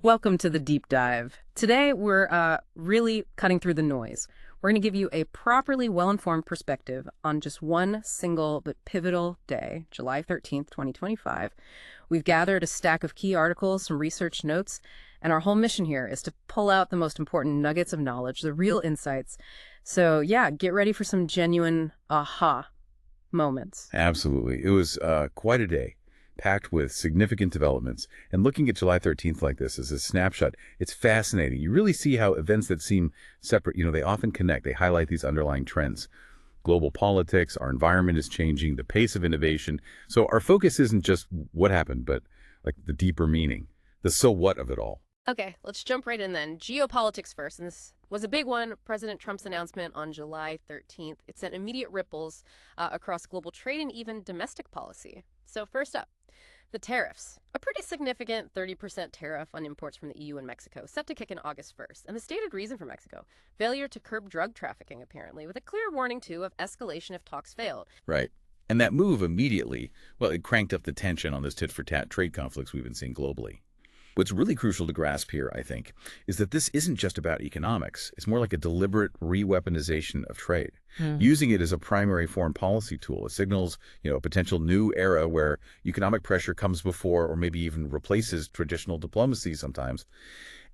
Welcome to the deep dive. Today, we're really cutting through the noise. We're going to give you a properly well-informed perspective on just one single but pivotal day, July 13th, 2025. We've gathered a stack of key articles, some research notes, and our whole mission here is to pull out the most important nuggets of knowledge, the real insights. So, yeah, get ready for some genuine aha moments. Absolutely. It was quite a day, packed with significant developments. And looking at July 13th like this as a snapshot, it's fascinating. You really see how events that seem separate, they often connect. They highlight these underlying trends. Global politics, our environment is changing, the pace of innovation. So our focus isn't just what happened, but like the deeper meaning, the so what of it all. Okay, let's jump right in then. Geopolitics first, and this was a big one. President Trump's announcement on July 13th. It sent immediate ripples across global trade and even domestic policy. So first up, the tariffs. A pretty significant 30% tariff on imports from the EU and Mexico, set to kick in August 1st. And the stated reason for Mexico, failure to curb drug trafficking, apparently, with a clear warning, too, of escalation if talks failed. Right. And that move immediately, well, it cranked up the tension on this tit-for-tat trade conflicts we've been seeing globally. What's really crucial to grasp here, I think, is that this isn't just about economics. It's more like a deliberate re-weaponization of trade. Using it as a primary foreign policy tool. It signals, a potential new era where economic pressure comes before or maybe even replaces traditional diplomacy sometimes.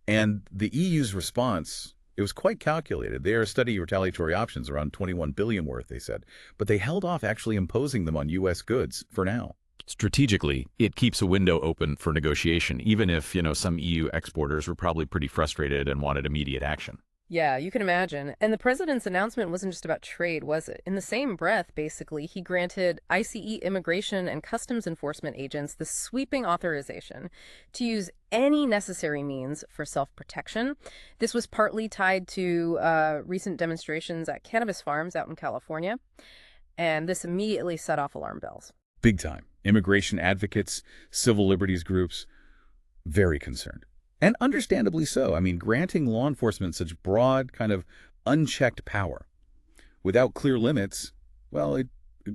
And the EU's response, it was quite calculated. They are studying retaliatory options, around 21 billion worth, they said. But they held off actually imposing them on U.S. goods for now. Strategically, it keeps a window open for negotiation, even if, some EU exporters were probably pretty frustrated and wanted immediate action. Yeah, you can imagine. And the president's announcement wasn't just about trade, was it? In the same breath, basically, he granted ICE immigration and customs enforcement agents the sweeping authorization to use any necessary means for self-protection. This was partly tied to recent demonstrations at cannabis farms out in California, and this immediately set off alarm bells. Big time. Immigration advocates, civil liberties groups, very concerned. And understandably so. I mean, granting law enforcement such broad, kind of unchecked power without clear limits, well, it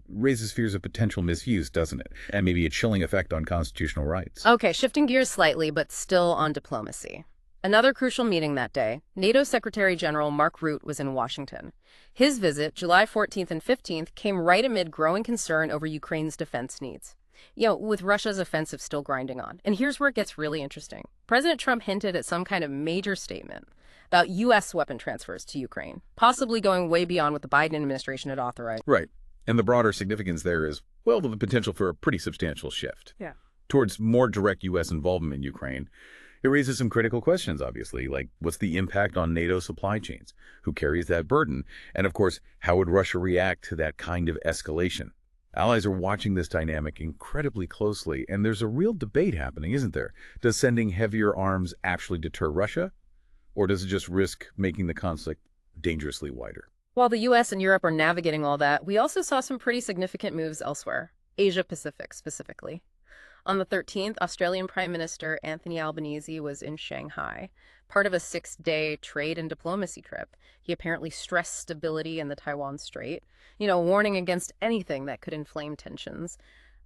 raises fears of potential misuse, doesn't it? And maybe a chilling effect on constitutional rights. Okay, shifting gears slightly, but still on diplomacy. Another crucial meeting that day, NATO Secretary General Mark Rutte was in Washington. His visit, July 14th and 15th, came right amid growing concern over Ukraine's defense needs. With Russia's offensive still grinding on. And here's where it gets really interesting. President Trump hinted at some kind of major statement about U.S. weapon transfers to Ukraine, possibly going way beyond what the Biden administration had authorized. Right. And the broader significance there is, well, the potential for a pretty substantial shift. Yeah. Towards more direct U.S. involvement in Ukraine. It raises some critical questions, obviously, like what's the impact on NATO supply chains? Who carries that burden? And of course, how would Russia react to that kind of escalation? Allies are watching this dynamic incredibly closely, and there's a real debate happening, isn't there? Does sending heavier arms actually deter Russia, or does it just risk making the conflict dangerously wider? While the U.S. and Europe are navigating all that, we also saw some pretty significant moves elsewhere, Asia-Pacific specifically. On the 13th, Australian Prime Minister Anthony Albanese was in Shanghai, part of a 6-day trade and diplomacy trip. He apparently stressed stability in the Taiwan Strait, warning against anything that could inflame tensions.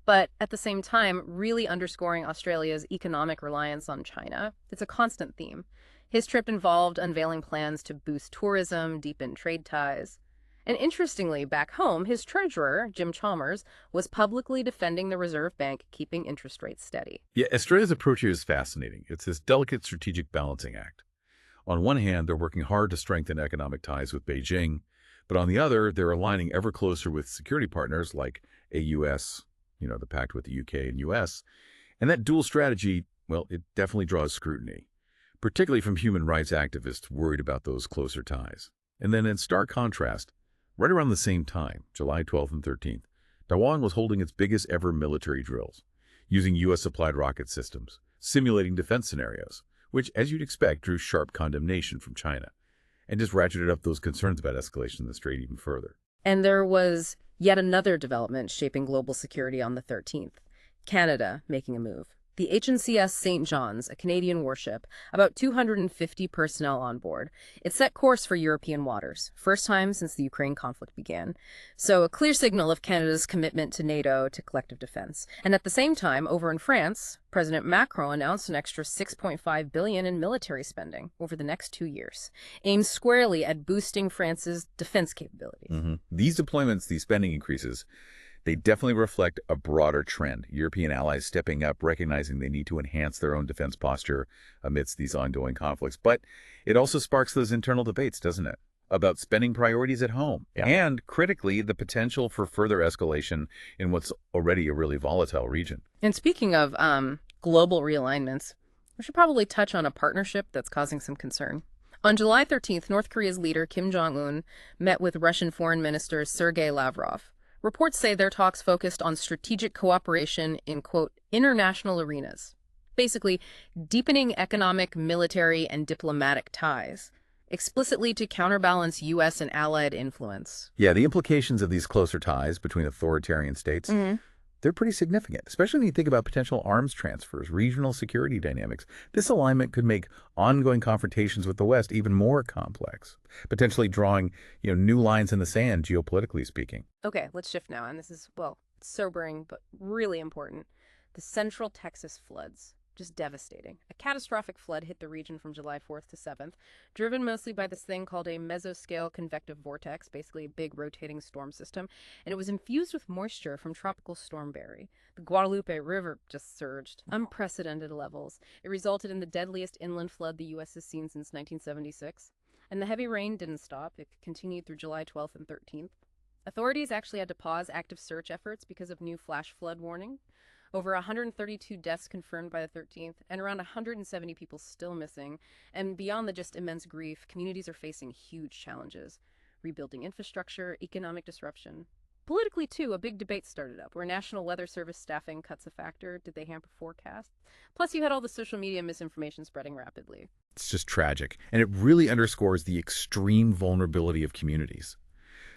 But at the same time, really underscoring Australia's economic reliance on China. It's a constant theme. His trip involved unveiling plans to boost tourism, deepen trade ties. And interestingly, back home, his treasurer, Jim Chalmers, was publicly defending the Reserve Bank keeping interest rates steady. Yeah, Australia's approach here is fascinating. It's this delicate strategic balancing act. On one hand, they're working hard to strengthen economic ties with Beijing, but on the other, they're aligning ever closer with security partners like AUS, the pact with the UK and US. And that dual strategy, well, it definitely draws scrutiny, particularly from human rights activists worried about those closer ties. And then in stark contrast, right around the same time, July 12th and 13th, Taiwan was holding its biggest ever military drills, using U.S.-supplied rocket systems, simulating defense scenarios, which, as you'd expect, drew sharp condemnation from China, and just ratcheted up those concerns about escalation in the strait even further. And there was yet another development shaping global security on the 13th, Canada making a move. The HNCS St. John's, a Canadian warship, about 250 personnel on board. It set course for European waters, first time since the Ukraine conflict began. So a clear signal of Canada's commitment to NATO, to collective defense. And at the same time, over in France, President Macron announced an extra $6.5 billion in military spending over the next 2 years, aimed squarely at boosting France's defense capabilities. These deployments, these spending increases, they definitely reflect a broader trend. European allies stepping up, recognizing they need to enhance their own defense posture amidst these ongoing conflicts. But it also sparks those internal debates, doesn't it? About spending priorities at home. Yeah. And, critically, the potential for further escalation in what's already a really volatile region. And speaking of global realignments, we should probably touch on a partnership that's causing some concern. On July 13th, North Korea's leader, Kim Jong-un, met with Russian Foreign Minister Sergei Lavrov. Reports say their talks focused on strategic cooperation in, quote, international arenas. Basically, deepening economic, military, and diplomatic ties, explicitly to counterbalance U.S. and allied influence. Yeah, the implications of these closer ties between authoritarian states, they're pretty significant, especially when you think about potential arms transfers, regional security dynamics. This alignment could make ongoing confrontations with the West even more complex, potentially drawing, new lines in the sand, geopolitically speaking. Okay, let's shift now, and this is, well, sobering, but really important. The Central Texas floods. Just devastating. A catastrophic flood hit the region from July 4th to 7th, driven mostly by this thing called a mesoscale convective vortex, basically a big rotating storm system, and it was infused with moisture from Tropical Storm Barry. The Guadalupe River just surged, unprecedented levels. It resulted in the deadliest inland flood the U.S. has seen since 1976. And the heavy rain didn't stop. It continued through July 12th and 13th. Authorities actually had to pause active search efforts because of new flash flood warning. Over 132 deaths confirmed by the 13th, and around 170 people still missing. And beyond the just immense grief, communities are facing huge challenges. Rebuilding infrastructure, economic disruption. Politically, too, a big debate started up, where National Weather Service staffing cuts a factor. Did they hamper forecasts? Plus, you had all the social media misinformation spreading rapidly. It's just tragic, and it really underscores the extreme vulnerability of communities,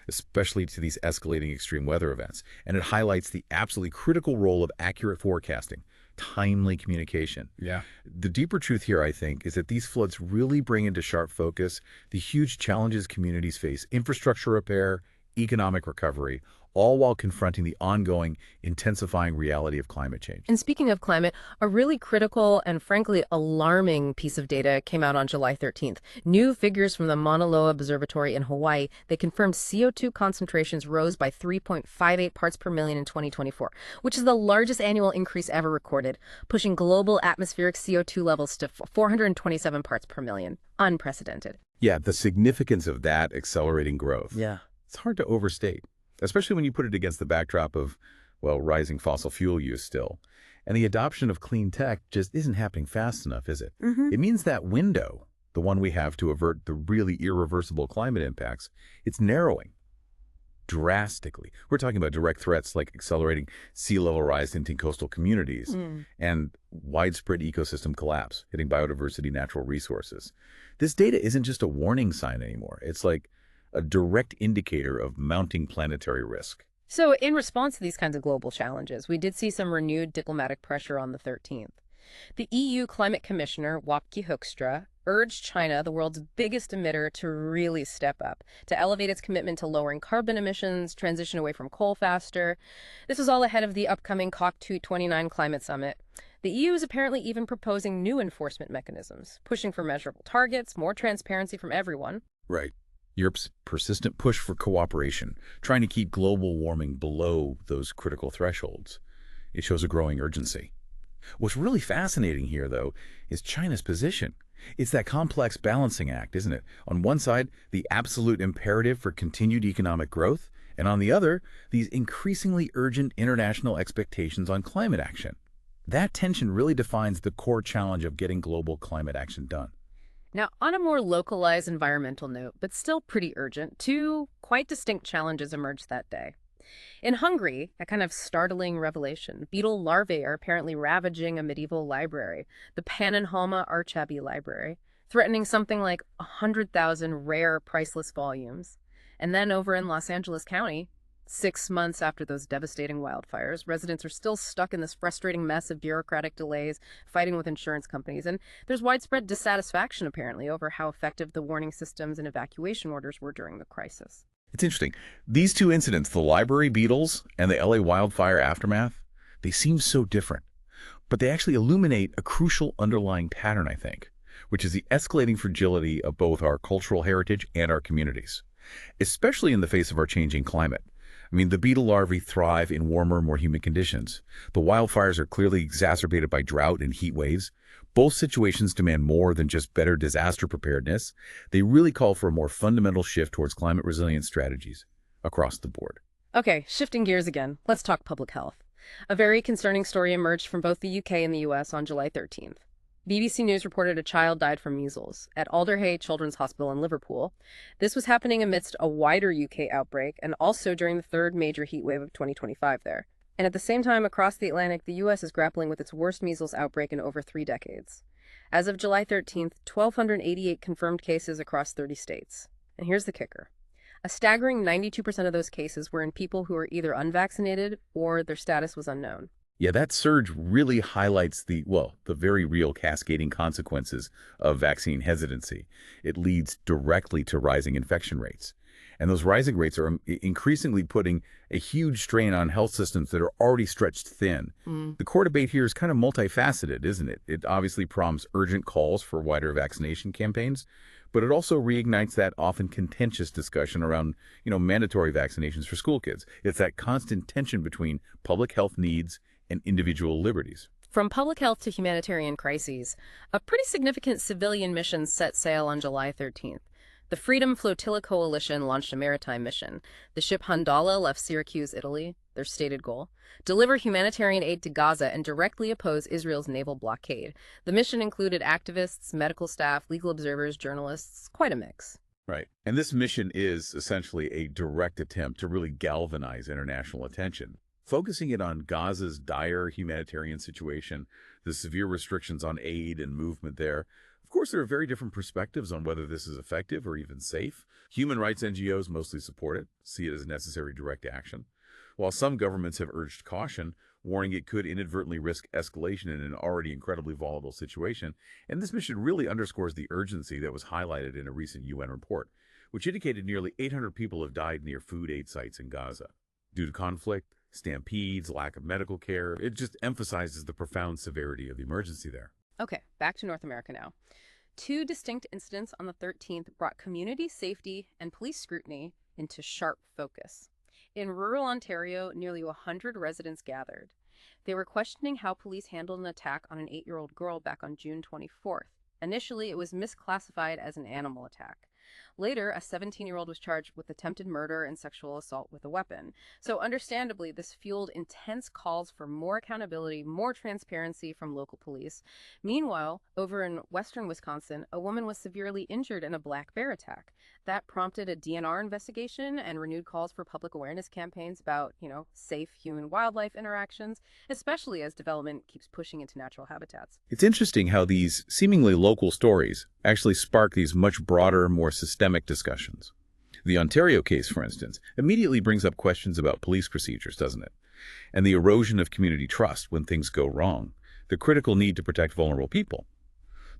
especially to these escalating extreme weather events. And it highlights the absolutely critical role of accurate forecasting, timely communication. Yeah. The deeper truth here, I think, is that these floods really bring into sharp focus the huge challenges communities face: infrastructure repair, economic recovery, all while confronting the ongoing, intensifying reality of climate change. And speaking of climate, a really critical and frankly alarming piece of data came out on July 13th. New figures from the Mauna Loa Observatory in Hawaii, they confirmed CO2 concentrations rose by 3.58 parts per million in 2024, which is the largest annual increase ever recorded, pushing global atmospheric CO2 levels to 427 parts per million. Unprecedented. Yeah, the significance of that accelerating growth. Yeah. It's hard to overstate, especially when you put it against the backdrop of, well, rising fossil fuel use still. And the adoption of clean tech just isn't happening fast enough, is it? It means that window, the one we have to avert the really irreversible climate impacts, it's narrowing drastically. We're talking about direct threats like accelerating sea level rise into coastal communities and widespread ecosystem collapse, hitting biodiversity, natural resources. This data isn't just a warning sign anymore. It's like a direct indicator of mounting planetary risk. So in response to these kinds of global challenges, we did see some renewed diplomatic pressure on the 13th. The EU Climate Commissioner, Wopke Hoekstra, urged China, the world's biggest emitter, to really step up, to elevate its commitment to lowering carbon emissions, transition away from coal faster. This was all ahead of the upcoming COP29 climate summit. The EU is apparently even proposing new enforcement mechanisms, pushing for measurable targets, more transparency from everyone. Right. Europe's persistent push for cooperation, trying to keep global warming below those critical thresholds. It shows a growing urgency. What's really fascinating here, though, is China's position. It's that complex balancing act, isn't it? On one side, the absolute imperative for continued economic growth, and on the other, these increasingly urgent international expectations on climate action. That tension really defines the core challenge of getting global climate action done. Now, on a more localized environmental note, but still pretty urgent, two quite distinct challenges emerged that day. In Hungary, a kind of startling revelation, beetle larvae are apparently ravaging a medieval library, the Pannonhalma Archabbey Library, threatening something like 100,000 rare, priceless volumes. And then over in Los Angeles County, 6 months after those devastating wildfires, residents are still stuck in this frustrating mess of bureaucratic delays, fighting with insurance companies, and there's widespread dissatisfaction, apparently, over how effective the warning systems and evacuation orders were during the crisis. It's interesting. These two incidents, the library beetles and the LA wildfire aftermath, they seem so different, but they actually illuminate a crucial underlying pattern, I think, which is the escalating fragility of both our cultural heritage and our communities, especially in the face of our changing climate. I mean, the beetle larvae thrive in warmer, more humid conditions. The wildfires are clearly exacerbated by drought and heat waves. Both situations demand more than just better disaster preparedness. They really call for a more fundamental shift towards climate resilience strategies across the board. Okay, shifting gears again, let's talk public health. A very concerning story emerged from both the UK and the US on July 13th. BBC News reported a child died from measles at Alderhay Children's Hospital in Liverpool. This was happening amidst a wider UK outbreak and also during the third major heat wave of 2025 there. And at the same time, across the Atlantic, the US is grappling with its worst measles outbreak in over 3 decades. As of July 13th, 1,288 confirmed cases across 30 states. And here's the kicker. A staggering 92% of those cases were in people who were either unvaccinated or their status was unknown. Yeah, that surge really highlights the very real cascading consequences of vaccine hesitancy. It leads directly to rising infection rates. And those rising rates are increasingly putting a huge strain on health systems that are already stretched thin. The core debate here is kind of multifaceted, isn't it? It obviously prompts urgent calls for wider vaccination campaigns, but it also reignites that often contentious discussion around, mandatory vaccinations for school kids. It's that constant tension between public health needs and individual liberties. From public health to humanitarian crises, a pretty significant civilian mission set sail on July 13th. The Freedom Flotilla Coalition launched a maritime mission. The ship Handala left Syracuse, Italy, their stated goal: deliver humanitarian aid to Gaza and directly oppose Israel's naval blockade. The mission included activists, medical staff, legal observers, journalists, quite a mix. Right. And this mission is essentially a direct attempt to really galvanize international attention, focusing it on Gaza's dire humanitarian situation, the severe restrictions on aid and movement there. Of course, there are very different perspectives on whether this is effective or even safe. Human rights NGOs mostly support it, see it as necessary direct action, while some governments have urged caution, warning it could inadvertently risk escalation in an already incredibly volatile situation. And this mission really underscores the urgency that was highlighted in a recent UN report, which indicated nearly 800 people have died near food aid sites in Gaza due to conflict, stampedes, lack of medical care. It just emphasizes the profound severity of the emergency there. Okay, back to North America now. 2 distinct incidents on the 13th brought community safety and police scrutiny into sharp focus. In rural Ontario, nearly 100 residents gathered. They were questioning how police handled an attack on an 8-year-old girl back on June 24th. Initially, it was misclassified as an animal attack. Later, a 17-year-old was charged with attempted murder and sexual assault with a weapon. So understandably, this fueled intense calls for more accountability, more transparency from local police. Meanwhile, over in western Wisconsin, a woman was severely injured in a black bear attack. That prompted a DNR investigation and renewed calls for public awareness campaigns about, safe human-wildlife interactions, especially as development keeps pushing into natural habitats. It's interesting how these seemingly local stories actually spark these much broader, more systemic discussions. The Ontario case, for instance, immediately brings up questions about police procedures, doesn't it? And the erosion of community trust when things go wrong, the critical need to protect vulnerable people.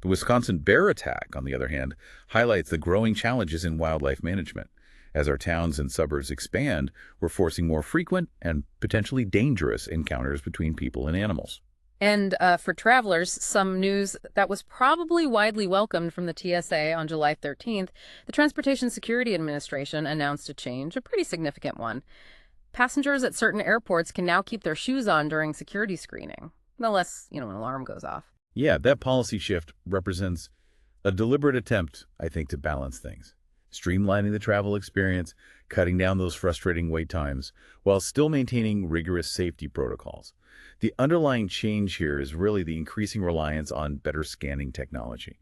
The Wisconsin bear attack, on the other hand, highlights the growing challenges in wildlife management. As our towns and suburbs expand, we're forcing more frequent and potentially dangerous encounters between people and animals. And for travelers, some news that was probably widely welcomed from the TSA on July 13th, the Transportation Security Administration announced a change, a pretty significant one. Passengers at certain airports can now keep their shoes on during security screening, unless, an alarm goes off. Yeah, that policy shift represents a deliberate attempt, I think, to balance things, streamlining the travel experience, cutting down those frustrating wait times, while still maintaining rigorous safety protocols. The underlying change here is really the increasing reliance on better scanning technology,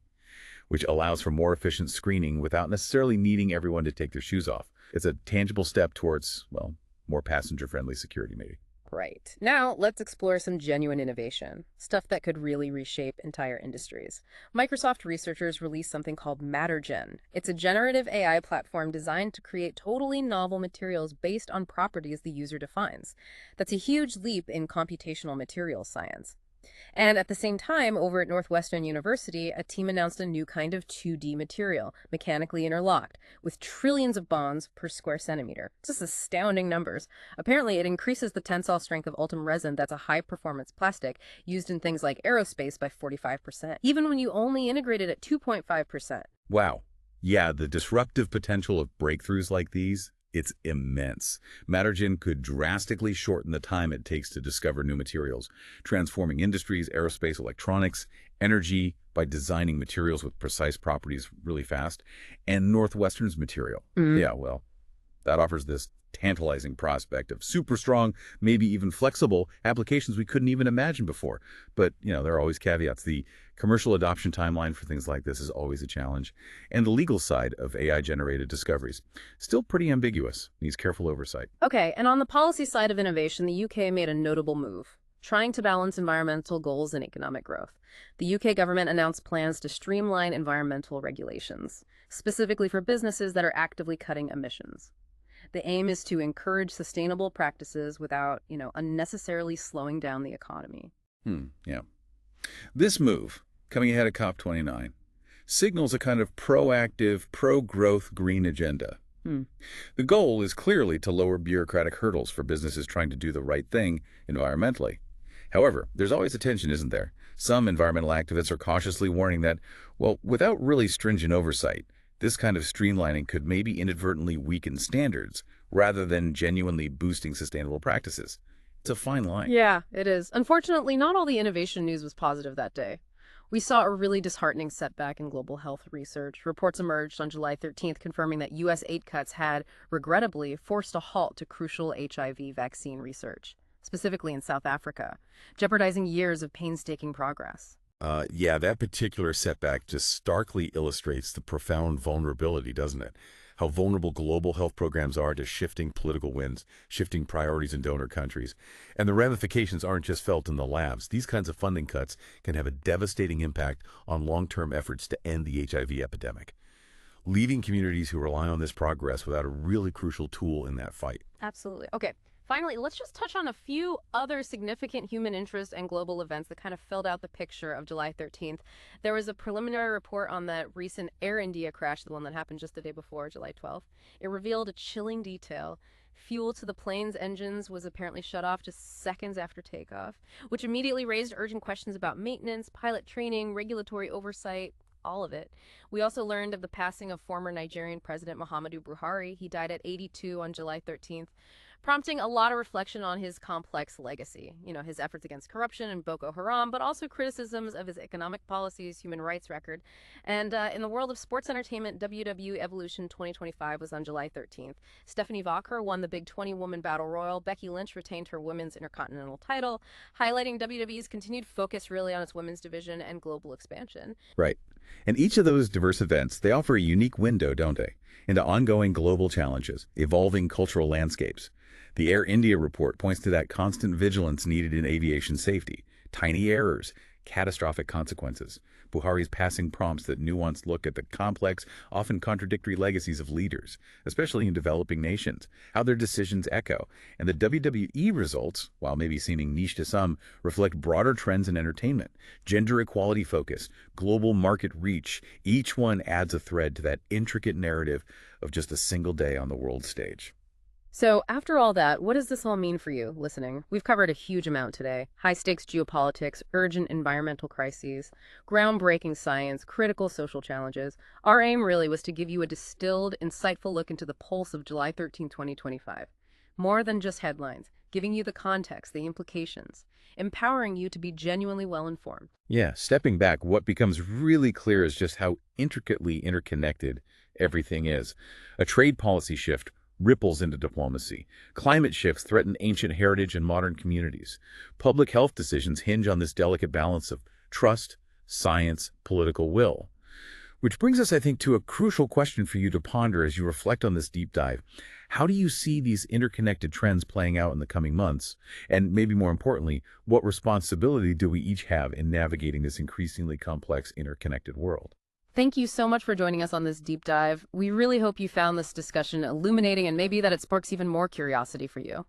which allows for more efficient screening without necessarily needing everyone to take their shoes off. It's a tangible step towards, more passenger-friendly security, maybe. Right. Now, let's explore some genuine innovation, stuff that could really reshape entire industries. Microsoft researchers released something called MatterGen. It's a generative AI platform designed to create totally novel materials based on properties the user defines. That's a huge leap in computational materials science. And at the same time, over at Northwestern University, a team announced a new kind of 2D material, mechanically interlocked, with trillions of bonds per square centimeter. Just astounding numbers. Apparently, it increases the tensile strength of ultim resin, that's a high-performance plastic, used in things like aerospace by 45%, even when you only integrate it at 2.5%. Wow. Yeah, the disruptive potential of breakthroughs like these, it's immense. Mattergen could drastically shorten the time it takes to discover new materials, transforming industries, aerospace, electronics, energy by designing materials with precise properties really fast. And Northwestern's material. Yeah, well, that offers this tantalizing prospect of super strong, maybe even flexible applications we couldn't even imagine before. But, there are always caveats. The commercial adoption timeline for things like this is always a challenge. And the legal side of AI-generated discoveries, still pretty ambiguous, needs careful oversight. Okay, and on the policy side of innovation, the UK made a notable move, trying to balance environmental goals and economic growth. The UK government announced plans to streamline environmental regulations, specifically for businesses that are actively cutting emissions. The aim is to encourage sustainable practices without, unnecessarily slowing down the economy. Yeah. This move, coming ahead of COP29, signals a kind of proactive, pro-growth green agenda. The goal is clearly to lower bureaucratic hurdles for businesses trying to do the right thing environmentally. However, there's always a tension, isn't there? Some environmental activists are cautiously warning that, well, without really stringent oversight, this kind of streamlining could maybe inadvertently weaken standards rather than genuinely boosting sustainable practices. It's a fine line. Yeah, it is. Unfortunately, not all the innovation news was positive that day. We saw a really disheartening setback in global health research. Reports emerged on July 13th confirming that U.S. aid cuts had, regrettably, forced a halt to crucial HIV vaccine research, specifically in South Africa, jeopardizing years of painstaking progress. Yeah, that particular setback just starkly illustrates the profound vulnerability, doesn't it? How vulnerable global health programs are to shifting political winds, shifting priorities in donor countries. And the ramifications aren't just felt in the labs. These kinds of funding cuts can have a devastating impact on long-term efforts to end the HIV epidemic, leaving communities who rely on this progress without a really crucial tool in that fight. Absolutely. Okay. Finally, let's just touch on a few other significant human interest and global events that kind of filled out the picture of July 13th. There was a preliminary report on that recent Air India crash, the one that happened just the day before, July 12th. It revealed a chilling detail. Fuel to the plane's engines was apparently shut off just seconds after takeoff, which immediately raised urgent questions about maintenance, pilot training, regulatory oversight, all of it. We also learned of the passing of former Nigerian President Muhammadu Buhari. He died at 82 on July 13th. Prompting a lot of reflection on his complex legacy, his efforts against corruption and Boko Haram, but also criticisms of his economic policies, human rights record. And in the world of sports entertainment, WWE Evolution 2025 was on July 13th. Stephanie Walker won the Big 20 Woman Battle Royal. Becky Lynch retained her Women's Intercontinental title, highlighting WWE's continued focus really on its women's division and global expansion. Right. And each of those diverse events, they offer a unique window, don't they, into ongoing global challenges, evolving cultural landscapes. The Air India report points to that constant vigilance needed in aviation safety, tiny errors, catastrophic consequences. Buhari's passing prompts that nuanced look at the complex, often contradictory legacies of leaders, especially in developing nations, how their decisions echo. And the WWE results, while maybe seeming niche to some, reflect broader trends in entertainment, gender equality focus, global market reach. Each one adds a thread to that intricate narrative of just a single day on the world stage. So after all that, what does this all mean for you listening? We've covered a huge amount today. High-stakes geopolitics, urgent environmental crises, groundbreaking science, critical social challenges. Our aim really was to give you a distilled, insightful look into the pulse of July 13, 2025. More than just headlines, giving you the context, the implications, empowering you to be genuinely well-informed. Yeah, stepping back, what becomes really clear is just how intricately interconnected everything is. A trade policy shift ripples into diplomacy. Climate shifts threaten ancient heritage and modern communities. Public health decisions hinge on this delicate balance of trust, science, political will. Which brings us, I think, to a crucial question for you to ponder as you reflect on this deep dive. How do you see these interconnected trends playing out in the coming months? And maybe more importantly, what responsibility do we each have in navigating this increasingly complex, interconnected world? Thank you so much for joining us on this deep dive. We really hope you found this discussion illuminating and maybe that it sparks even more curiosity for you.